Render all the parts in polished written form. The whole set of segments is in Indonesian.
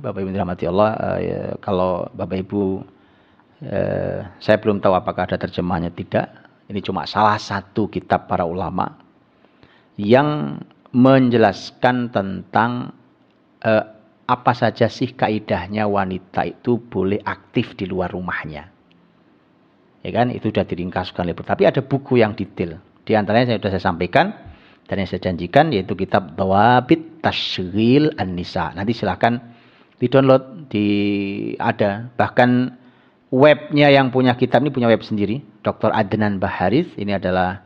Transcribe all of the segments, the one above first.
Bapak Ibu dirahmati Allah, kalau Bapak Ibu, saya belum tahu apakah ada terjemahannya tidak. Ini cuma salah satu kitab para ulama yang menjelaskan tentang apa saja sih kaidahnya wanita itu boleh aktif di luar rumahnya. Ya kan, itu sudah diringkaskan lebar. Tapi ada buku yang detail. Di antaranya sudah saya sampaikan dan yang saya janjikan yaitu kitab Dhawabit Tasghil An-Nisa. Nanti silahkan di-download, ada. Bahkan webnya yang punya kitab ini punya web sendiri. Dr. Adnan Baharis, ini adalah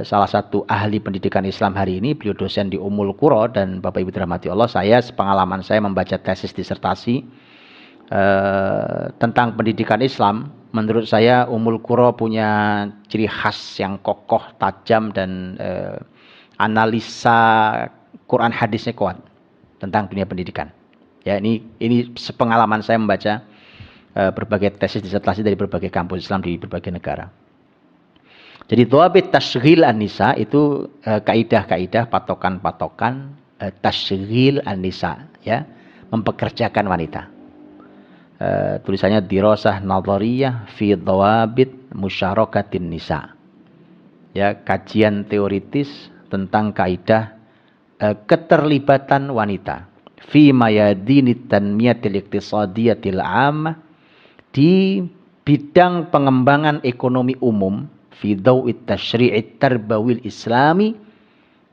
salah satu ahli pendidikan Islam hari ini. Beliau dosen di Ummul Qura, dan Bapak Ibu dirahmati Allah, pengalaman saya membaca tesis disertasi tentang pendidikan Islam. Menurut saya Ummul Qura punya ciri khas yang kokoh, tajam, dan analisa Quran hadisnya kuat tentang dunia pendidikan. Ya, ini sepengalaman saya membaca berbagai tesis disertasi dari berbagai kampus Islam di berbagai negara. Jadi Dhawabit Tasghil An-Nisa itu kaidah-kaidah, patokan-patokan Tasghil An-Nisa, ya, mempekerjakan wanita. Tulisannya Dirasah Nadhariyah fi Dhawabit Musyarakatin Nisa. Ya, kajian teoritis tentang kaidah keterlibatan wanita fi mayadinit tanmiyatil iqtisadiyatil 'ammah, di bidang pengembangan ekonomi umum, fi dhaw'it tasyri'it tarbawil islami,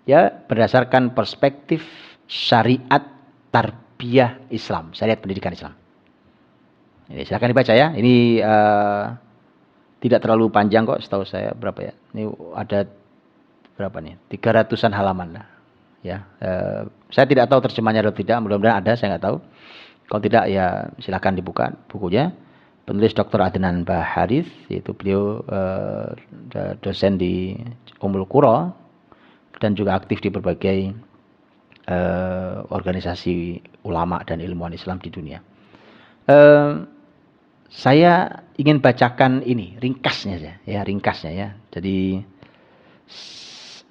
ya, berdasarkan perspektif syariat tarbiyah Islam, syariat pendidikan Islam. Ini silakan dibaca ya. Ini tidak terlalu panjang kok, setahu saya berapa ya? Ini ada berapa nih? 300-an halaman lah. Ya, saya tidak tahu terjemahnya atau tidak. Mudah-mudahan ada, saya nggak tahu. Kalau tidak ya silakan dibuka bukunya. Penulis Dr. Adnan Baharis, yaitu beliau dosen di Ummul Qura dan juga aktif di berbagai organisasi ulama dan ilmuwan Islam di dunia. Saya ingin bacakan ini ringkasnya ya, ringkasnya ya. Jadi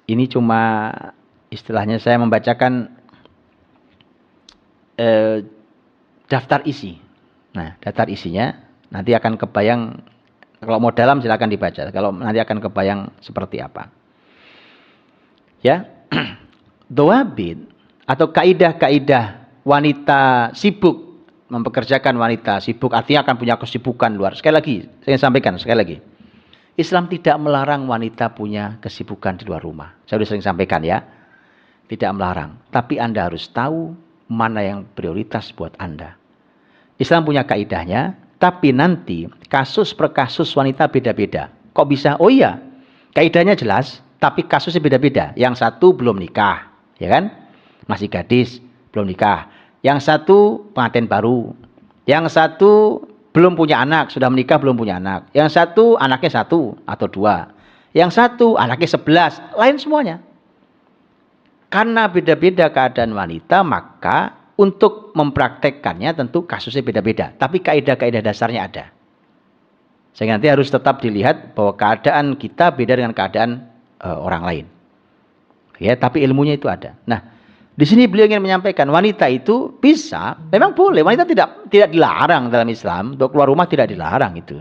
ini cuma istilahnya saya membacakan daftar isi. Nah, daftar isinya nanti akan kebayang, kalau mau dalam silakan dibaca. Kalau nanti akan kebayang seperti apa. Ya. Dhawabit atau kaidah-kaidah wanita sibuk, mempekerjakan wanita sibuk, artinya akan punya kesibukan luar. Sekali lagi, saya sampaikan sekali lagi. Islam tidak melarang wanita punya kesibukan di luar rumah. Saya sudah sering sampaikan ya. Tidak melarang. Tapi Anda harus tahu mana yang prioritas buat Anda. Islam punya kaidahnya, tapi nanti kasus per kasus wanita beda-beda. Kok bisa? Oh iya, kaidahnya jelas, tapi kasusnya beda-beda. Yang satu belum nikah, ya kan? Masih gadis, belum nikah. Yang satu pengantin baru. Yang satu belum punya anak, sudah menikah belum punya anak. Yang satu anaknya 1 atau 2. Yang satu anaknya 11, lain semuanya. Karena beda-beda keadaan wanita, maka untuk mempraktekkannya tentu kasusnya beda-beda. Tapi kaidah-kaidah dasarnya ada. Sehingga nanti harus tetap dilihat bahwa keadaan kita beda dengan keadaan orang lain. Ya, tapi ilmunya itu ada. Nah, di sini beliau ingin menyampaikan wanita itu bisa, memang boleh. Wanita tidak dilarang dalam Islam, untuk keluar rumah tidak dilarang itu.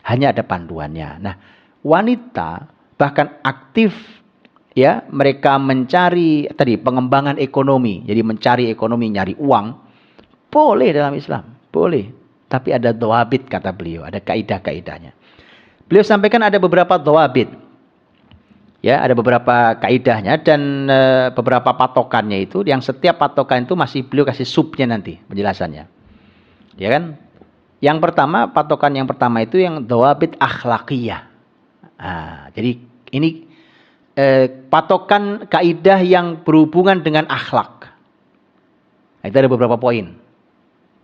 Hanya ada panduannya. Nah, wanita bahkan aktif, ya, mereka mencari tadi pengembangan ekonomi. Jadi mencari ekonomi, nyari uang, boleh dalam Islam, boleh. Tapi ada dhawabit kata beliau, ada kaidah-kaidahnya. Beliau sampaikan ada beberapa dhawabit. Ya, ada beberapa kaidahnya dan beberapa patokannya itu, yang setiap patokan itu masih beliau kasih subnya nanti penjelasannya. Ya kan? Yang pertama, patokan yang pertama itu yang dhawabit akhlaqiyah. Nah, jadi ini patokan kaidah yang berhubungan dengan akhlak. Nah, itu ada beberapa poin.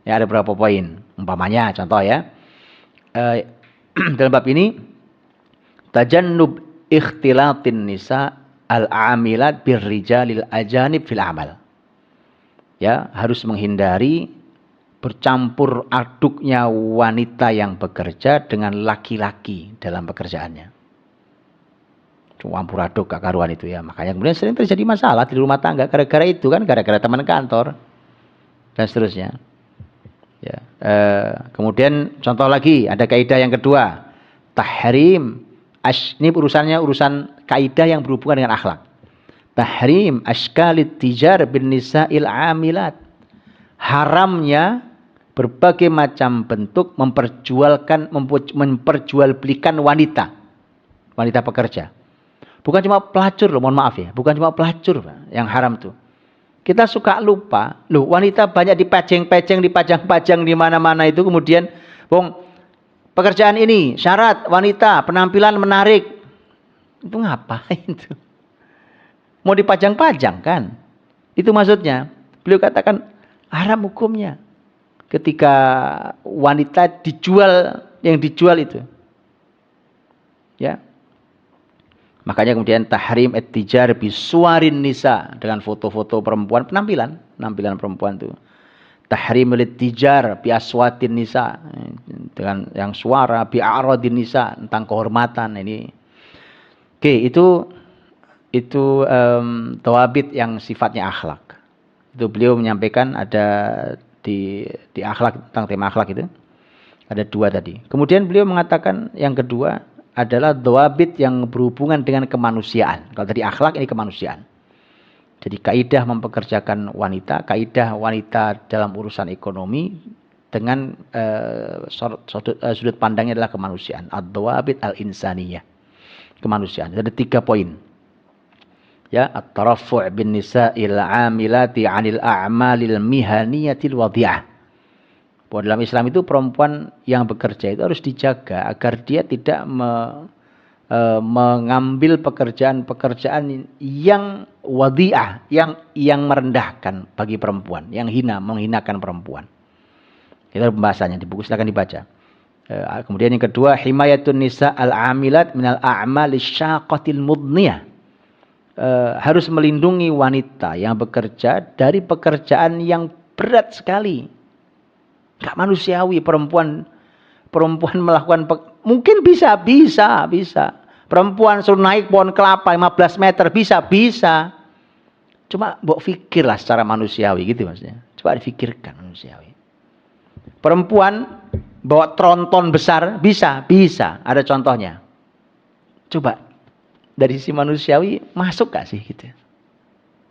Ya, ada beberapa poin. Umpamanya contoh ya. Dalam bab ini tajannub ikhtilatin nisa al-amilat birrijalil ajanib fil amal. Ya, harus menghindari bercampur aduknya wanita yang bekerja dengan laki-laki dalam pekerjaannya. Campur aduk gak karuan itu ya. Makanya kemudian sering terjadi masalah di rumah tangga gara-gara itu kan, gara-gara teman kantor. dan seterusnya. Ya. Kemudian contoh lagi ada kaidah yang kedua, tahrim. Ini urusan kaidah yang berhubungan dengan akhlak. Tahrim ashkalit tijar bin nisa'il amilat. Haramnya berbagai macam bentuk memperjualbelikan wanita pekerja. Bukan cuma pelacur loh, mohon maaf ya, bukan cuma pelacur yang haram tuh. Kita suka lupa, loh wanita banyak dipajang-pajang, dipajang-pajang di mana-mana itu, kemudian pekerjaan ini syarat wanita penampilan menarik. Itu ngapain tuh? Mau dipajang-pajang kan? Itu maksudnya. Beliau katakan haram hukumnya ketika wanita dijual, yang dijual itu. Ya. Makanya kemudian tahrim at-tijar bisuwarin nisa, dengan foto-foto perempuan, penampilan perempuan itu. Tahrim at-tijar bi aswatin nisa, dengan yang suara, bi a'radin nisa, tentang kehormatan ini. Oke, itu tawabit yang sifatnya akhlak. Itu beliau menyampaikan ada di akhlak, tentang tema akhlak itu ada 2 tadi. Kemudian beliau mengatakan yang kedua adalah dawabit yang berhubungan dengan kemanusiaan. Kalau tadi akhlak, ini kemanusiaan. Jadi kaidah mempekerjakan wanita, kaidah wanita dalam urusan ekonomi dengan sudut pandangnya adalah kemanusiaan. Ad-dawabit al-insaniyah, kemanusiaan. Ada 3 poin. Ya, at-tarafu' bin nisa'il 'amilati 'anil a'malil mihaniyatil wadhi'ah. Bahwa dalam Islam itu perempuan yang bekerja itu harus dijaga agar dia tidak mengambil pekerjaan-pekerjaan yang wadhi'ah, yang merendahkan bagi perempuan, yang menghinakan perempuan. Itu pembahasannya di buku, silakan dibaca. Kemudian yang kedua, himayatun nisa al-'amilat minal a'malis syaqatil mudniyah. Harus melindungi wanita yang bekerja dari pekerjaan yang berat sekali. Gak manusiawi perempuan melakukan mungkin bisa. Perempuan suruh naik pohon kelapa 15 meter bisa. Cuma mbok fikirlah secara manusiawi gitu maksudnya. Coba difikirkan manusiawi. Perempuan bawa tronton besar bisa. Ada contohnya. Coba dari sisi manusiawi masuk gak sih gitu?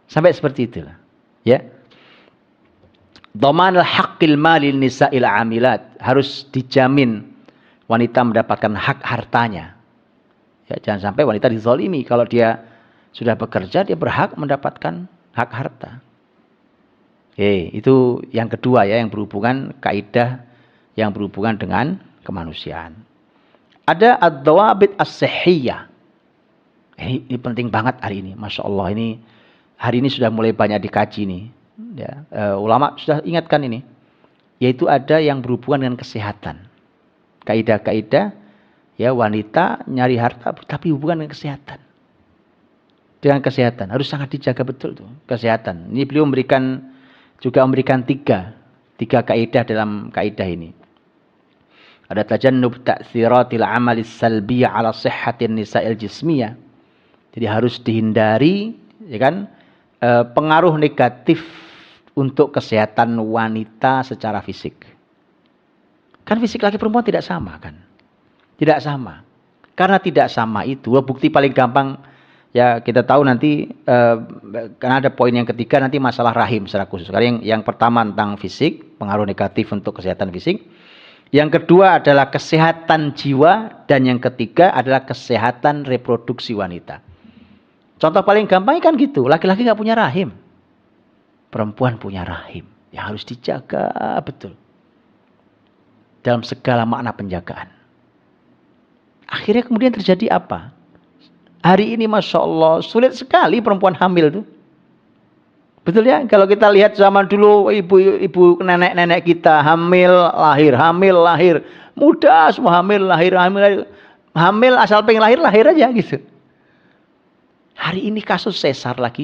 Sampai seperti itulah. Ya. Dhamanul haqqil malil nisa'il 'amilat, harus dijamin wanita mendapatkan hak hartanya. Ya, jangan sampai wanita dizalimi. Kalau dia sudah bekerja, dia berhak mendapatkan hak harta. Itu yang kedua ya, yang berhubungan kaidah yang berhubungan dengan kemanusiaan. Ada ad-dawabit as-sihhiyah. Ini penting banget hari ini. Masya Allah, hari ini sudah mulai banyak dikaji nih. Ya, ulama sudah ingatkan ini. Yaitu ada yang berhubungan dengan kesehatan. Kaidah-kaidah ya, wanita nyari harta tapi hubungan dengan kesehatan. Dengan kesehatan harus sangat dijaga betul tuh, kesehatan. Ini beliau memberikan tiga kaidah dalam kaidah ini. Ada tajannub ta'thiratil amalis salbiyah ala sihhatin nisa'il jismiyah. Jadi harus dihindari ya kan, pengaruh negatif untuk kesehatan wanita secara fisik. Kan fisik laki perempuan tidak sama kan? Tidak sama. Karena tidak sama itu, bukti paling gampang ya kita tahu nanti, karena ada poin yang ketiga nanti masalah rahim secara khusus. Karena yang pertama tentang fisik, pengaruh negatif untuk kesehatan fisik. Yang kedua adalah kesehatan jiwa, dan yang ketiga adalah kesehatan reproduksi wanita. Contoh paling gampang kan gitu, laki-laki nggak punya rahim, perempuan punya rahim yang harus dijaga betul dalam segala makna penjagaan. Akhirnya kemudian terjadi apa? Hari ini Masya Allah sulit sekali perempuan hamil tuh. Betul ya? Kalau kita lihat zaman dulu ibu nenek-nenek kita hamil lahir, mudah semua hamil lahir, asal pengen lahir aja gitu. Hari ini kasus sesar lagi.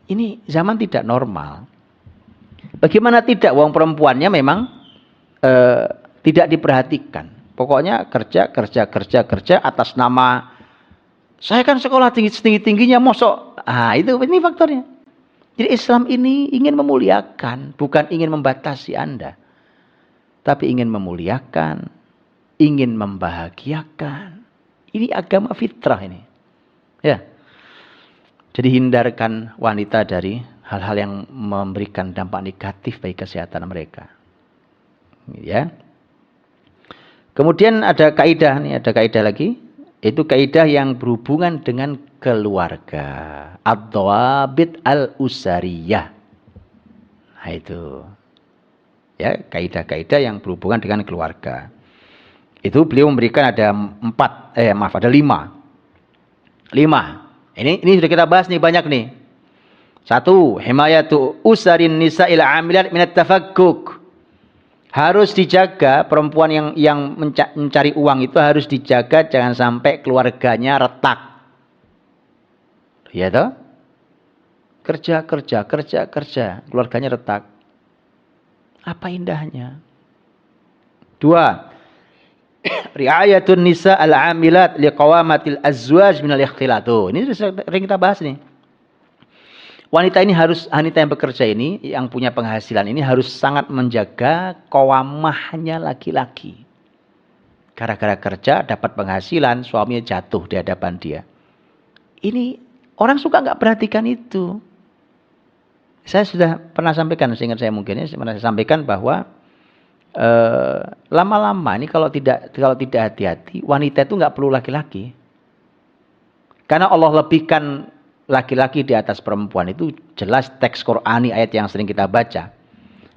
Ini zaman tidak normal. Bagaimana tidak? Wong perempuannya memang tidak diperhatikan. Pokoknya kerja atas nama saya kan sekolah tinggi-tingginya mosok. Ini faktornya. Jadi Islam ini ingin memuliakan, bukan ingin membatasi Anda. Tapi ingin memuliakan, ingin membahagiakan. Ini agama fitrah ini. Ya. Jadi hindarkan wanita dari hal-hal yang memberikan dampak negatif bagi kesehatan mereka. Ya. Kemudian ada kaidah lagi. Itu kaidah yang berhubungan dengan keluarga. Ad-dhawabit al-usariyah. Nah itu. Ya, kaidah-kaidah yang berhubungan dengan keluarga. Itu beliau memberikan ada 5. Ini sudah kita bahas nih banyak nih. 1, himayatu usarin nisa'il amilat minat tafakkuk. Harus dijaga perempuan yang mencari uang itu harus dijaga jangan sampai keluarganya retak. Ya toh? Kerja, keluarganya retak. Apa indahnya? 2, riayatun nisa al-amilat liqawamatil azwaj minal ikhtilat. Ini sering kita bahas nih. Wanita yang bekerja ini, yang punya penghasilan ini harus sangat menjaga qawamahnya laki-laki. Gara-gara kerja dapat penghasilan, suaminya jatuh di hadapan dia. Ini orang suka nggak perhatikan itu. Saya sudah pernah sampaikan, seingat saya mungkin ya, pernah saya sampaikan bahwa lama-lama ini kalau tidak hati-hati, wanita itu nggak perlu laki-laki. Karena Allah lebihkan laki-laki di atas perempuan itu jelas teks Qur'ani ayat yang sering kita baca.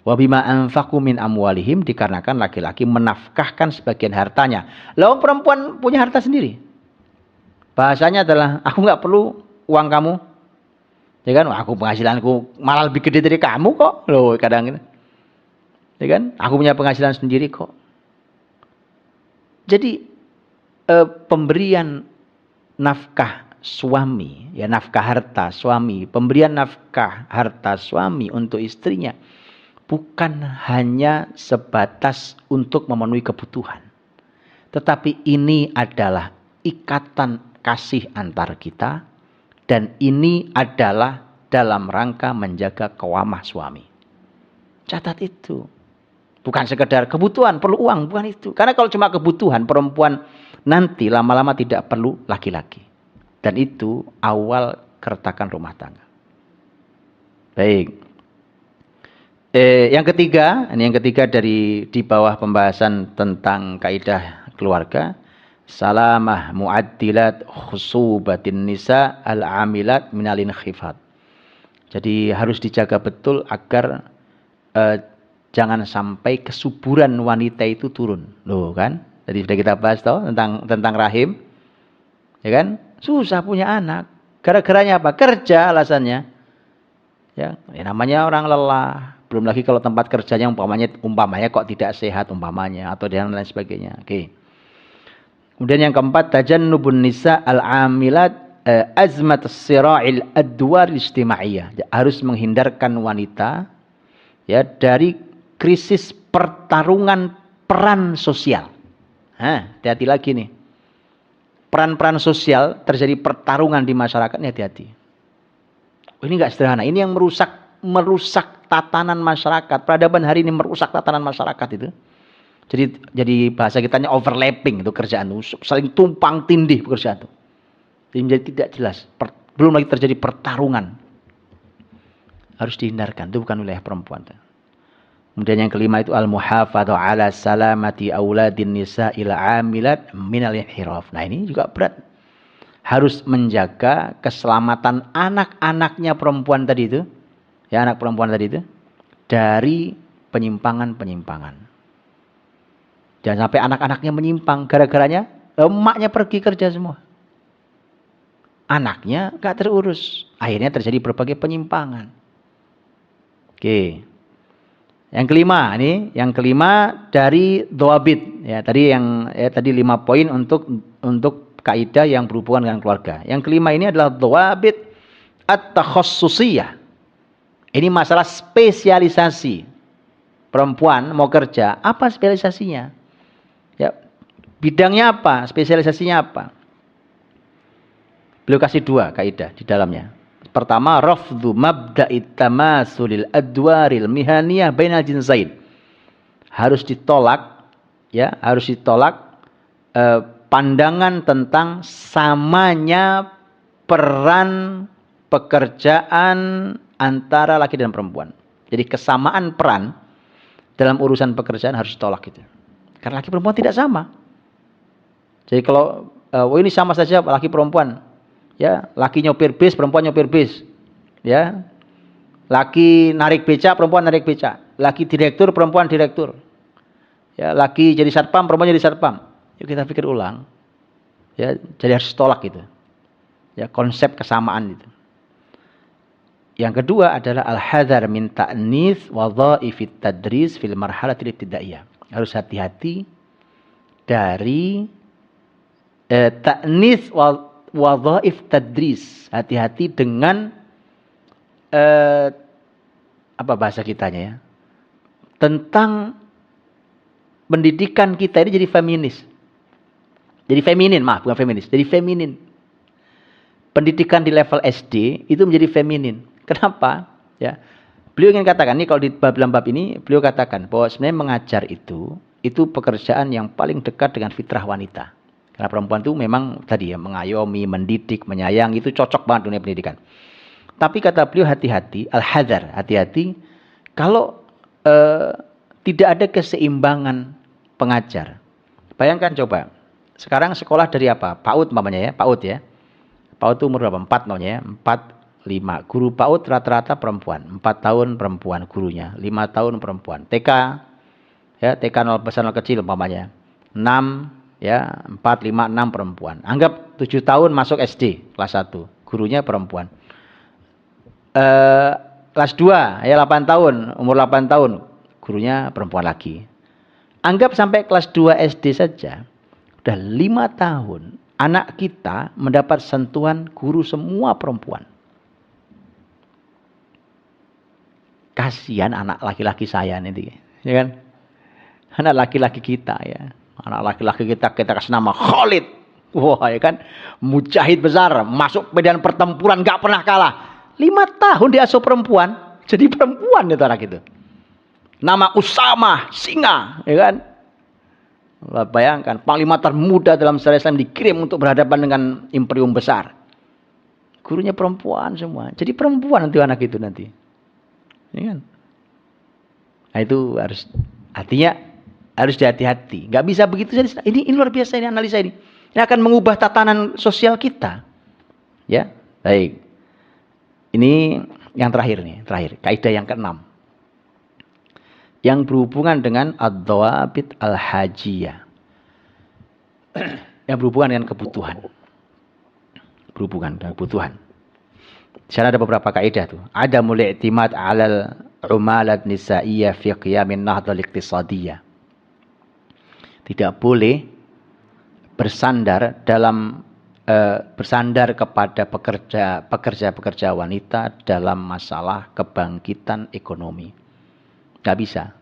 Wa bima anfaqu min amwalihim, dikarenakan laki-laki menafkahkan sebagian hartanya. Lalu perempuan punya harta sendiri. Bahasanya adalah aku nggak perlu uang kamu. Ya kan? Aku penghasilanku malah lebih gede dari kamu kok. Loh, kadang ini. Ya kan? Aku punya penghasilan sendiri kok. Jadi pemberian nafkah suami, ya nafkah harta suami, pemberian nafkah harta suami untuk istrinya bukan hanya sebatas untuk memenuhi kebutuhan. Tetapi ini adalah ikatan kasih antar kita dan ini adalah dalam rangka menjaga qawamah suami. Catat itu. Bukan sekedar kebutuhan, perlu uang, bukan itu. Karena kalau cuma kebutuhan, perempuan nanti lama-lama tidak perlu laki-laki. Dan itu awal keretakan rumah tangga. Baik. Yang ketiga dari di bawah pembahasan tentang kaidah keluarga, salamah muaddilat khusubatin nisa al-amilat minal inkhifat. Jadi harus dijaga betul agar jangan sampai kesuburan wanita itu turun. Loh kan? Tadi sudah kita bahas toh tentang rahim. Ya kan? Susah punya anak. Gara-garanya apa? Kerja alasannya. Ya namanya orang lelah. Belum lagi kalau tempat kerjanya umpamanya kok tidak sehat umpamanya atau dan lain sebagainya. Oke. Kemudian yang keempat, tajannubun nisa al-amilat azmat as-sira'il adwar ijtimaiyah. Harus menghindarkan wanita ya dari krisis pertarungan peran sosial. Hati-hati lagi nih. Peran-peran sosial terjadi pertarungan di masyarakat ini hati-hati. Ini enggak sederhana. Ini yang merusak tatanan masyarakat. Peradaban hari ini merusak tatanan masyarakat itu. Jadi bahasa kitanya overlapping itu kerjaan itu, saling tumpang tindih pekerjaan itu. Jadi menjadi tidak jelas. Belum lagi terjadi pertarungan. Harus dihindarkan. Itu bukan wilayah perempuan. Kemudian yang kelima itu al-muhafadzah ala salamati auladin nisa'il amilat minal inhiraf. Nah ini juga berat. Harus menjaga keselamatan anak-anaknya perempuan tadi itu. Ya anak perempuan tadi itu. Dari penyimpangan-penyimpangan. Jangan sampai anak-anaknya menyimpang. Gara-garanya emaknya pergi kerja semua. Anaknya gak terurus. Akhirnya terjadi berbagai penyimpangan. Oke. Yang kelima dari dhawabit ya tadi 5 poin untuk kaidah yang berhubungan dengan keluarga. Yang kelima ini adalah dhawabit at-takhassusiyah. Ini masalah spesialisasi. Perempuan mau kerja, apa spesialisasinya? Ya, bidangnya apa? Spesialisasinya apa? Beliau kasih 2 kaidah di dalamnya. Pertama, rafdhu mabda'it tamasulil adwaril mihaniyah bainal jinsain. Harus ditolak, ya, harus ditolak pandangan tentang samanya peran pekerjaan antara laki dan perempuan. Jadi kesamaan peran dalam urusan pekerjaan harus ditolak gitu. Karena laki perempuan tidak sama. Jadi kalau ini sama saja laki perempuan, ya, laki nyopir bis, perempuan nyopir bis, ya, laki narik beca, perempuan narik beca, laki direktur, perempuan direktur, ya, laki jadi satpam, perempuan jadi satpam. Yuk kita pikir ulang, ya, jadi harus tolak gitu, ya, konsep kesamaan itu. Yang kedua adalah al-hadzar min ta'nis wadhaifit tadris fil marhalatil ibtidaiyah. Harus hati-hati dari ta'nis wadhaif tadris. Hati-hati dengan apa bahasa kitanya ya? Tentang pendidikan kita ini jadi feminis. Jadi feminin, maaf, bukan feminis, jadi feminin. Pendidikan di level SD itu menjadi feminin. Kenapa? Ya. Beliau ingin katakan, ini kalau di dalam bab ini, beliau katakan bahwa sebenarnya mengajar itu pekerjaan yang paling dekat dengan fitrah wanita. Karena perempuan itu memang tadi ya, mengayomi, mendidik, menyayangi, itu cocok banget dunia pendidikan. Tapi kata beliau hati-hati, al-hadzar, hati-hati kalau tidak ada keseimbangan pengajar. Bayangkan coba, sekarang sekolah dari apa? PAUD namanya ya, PAUD ya. PAUD itu umur berapa? 4 namanya ya, 4, 5. Guru PAUD rata-rata perempuan. 4 tahun perempuan gurunya. 5 tahun perempuan. TK, ya, TK 0 besar 0 kecil umpamanya. 6, ya, 4, 5, 6 perempuan. Anggap 7 tahun masuk SD, kelas 1. Gurunya perempuan. Kelas 2, ya 8 tahun, umur 8 tahun. Gurunya perempuan lagi. Anggap sampai kelas 2 SD saja. Udah 5 tahun. Anak kita mendapat sentuhan guru semua perempuan. Kasihan anak laki-laki saya nanti, ya kan? Anak laki-laki kita ya, anak laki-laki kita kasih nama Khalid, wah ya kan, mujahid besar, masuk medan pertempuran gak pernah kalah. 5 tahun diasuh perempuan, jadi perempuan itu anak itu. Nama Usama, singa, ya kan? Bayangkan, panglima termuda dalam sejarah Islam dikirim untuk berhadapan dengan imperium besar. Gurunya perempuan semua, jadi perempuan nanti anak itu nanti. Ya kan? Nah itu harus, artinya harus hati-hati. Nggak bisa begitu saja. Ini luar biasa ini analisa ini. Ini akan mengubah tatanan sosial kita. Ya, baik. Ini yang terakhir nih, kaidah yang ke-6. Yang berhubungan dengan ad-dhawabit al-hajiyah. Yang berhubungan dengan kebutuhan. Berhubungan dengan kebutuhan. Di sana ada beberapa kaidah tuh. Ada mulai i'timad 'alal umalat nisa'iyah fi qiyamin nahdhah iqtisadiyah. Tidak boleh bersandar kepada pekerja wanita dalam masalah kebangkitan ekonomi. Enggak bisa.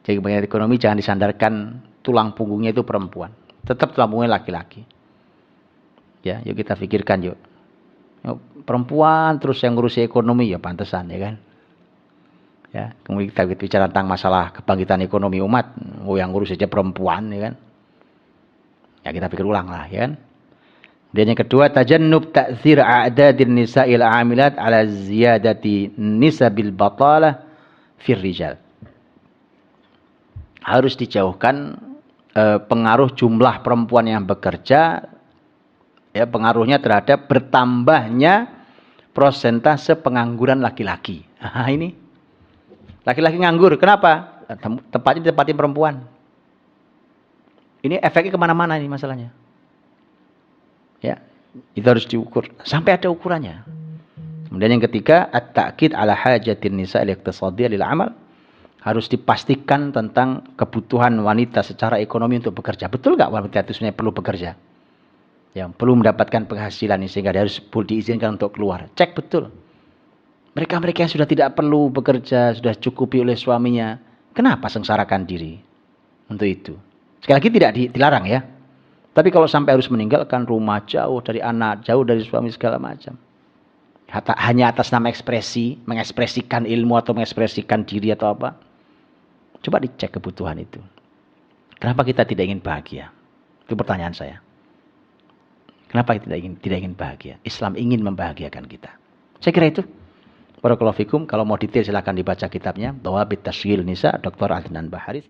Jadi kebangkitan ekonomi jangan disandarkan tulang punggungnya itu perempuan. Tetap tulang punggungnya laki-laki. Ya, yuk kita pikirkan yuk. Perempuan terus yang ngurusi ekonomi ya pantesan ya kan. Ya, kemudian kita bicara tentang masalah kebangkitan ekonomi umat, yang ngurus saja perempuan ya kan. Ya kita pikir ulang lah ya kan. Dan yang kedua, tajannub ta'thir a'dadin nisa'il 'amilat 'ala ziyadati nisabil batalah fir rijal. Harus dijauhkan pengaruh jumlah perempuan yang bekerja, ya, pengaruhnya terhadap bertambahnya prosentase pengangguran laki-laki. Nah, ini laki-laki nganggur, kenapa? Tempatnya ditempatin perempuan. Ini efeknya kemana-mana ini masalahnya. Ya, itu harus diukur sampai ada ukurannya. Kemudian yang ketiga, at-ta'kid ala hajatin nisa' al-iqtisadiyah lil amal. Harus dipastikan tentang kebutuhan wanita secara ekonomi untuk bekerja. Betul nggak wanita itu sebenarnya perlu bekerja? Yang perlu mendapatkan penghasilan sehingga dia harus diizinkan untuk keluar. Cek betul. Mereka-mereka yang sudah tidak perlu bekerja, sudah cukupi oleh suaminya, kenapa sengsarakan diri untuk itu? Sekali lagi tidak dilarang ya. Tapi kalau sampai harus meninggalkan rumah, jauh dari anak, jauh dari suami segala macam. hanya atas nama ekspresi, mengekspresikan ilmu atau mengekspresikan diri atau apa. Coba dicek kebutuhan itu. Kenapa kita tidak ingin bahagia? Itu pertanyaan saya. Kenapa kita tidak ingin bahagia? Islam ingin membahagiakan kita. Saya kira itu. Barakallahu fikum. Kalau mau detail silakan dibaca kitabnya. Dhawabit Tasghil Nisa, Dr. Adnan Baharis.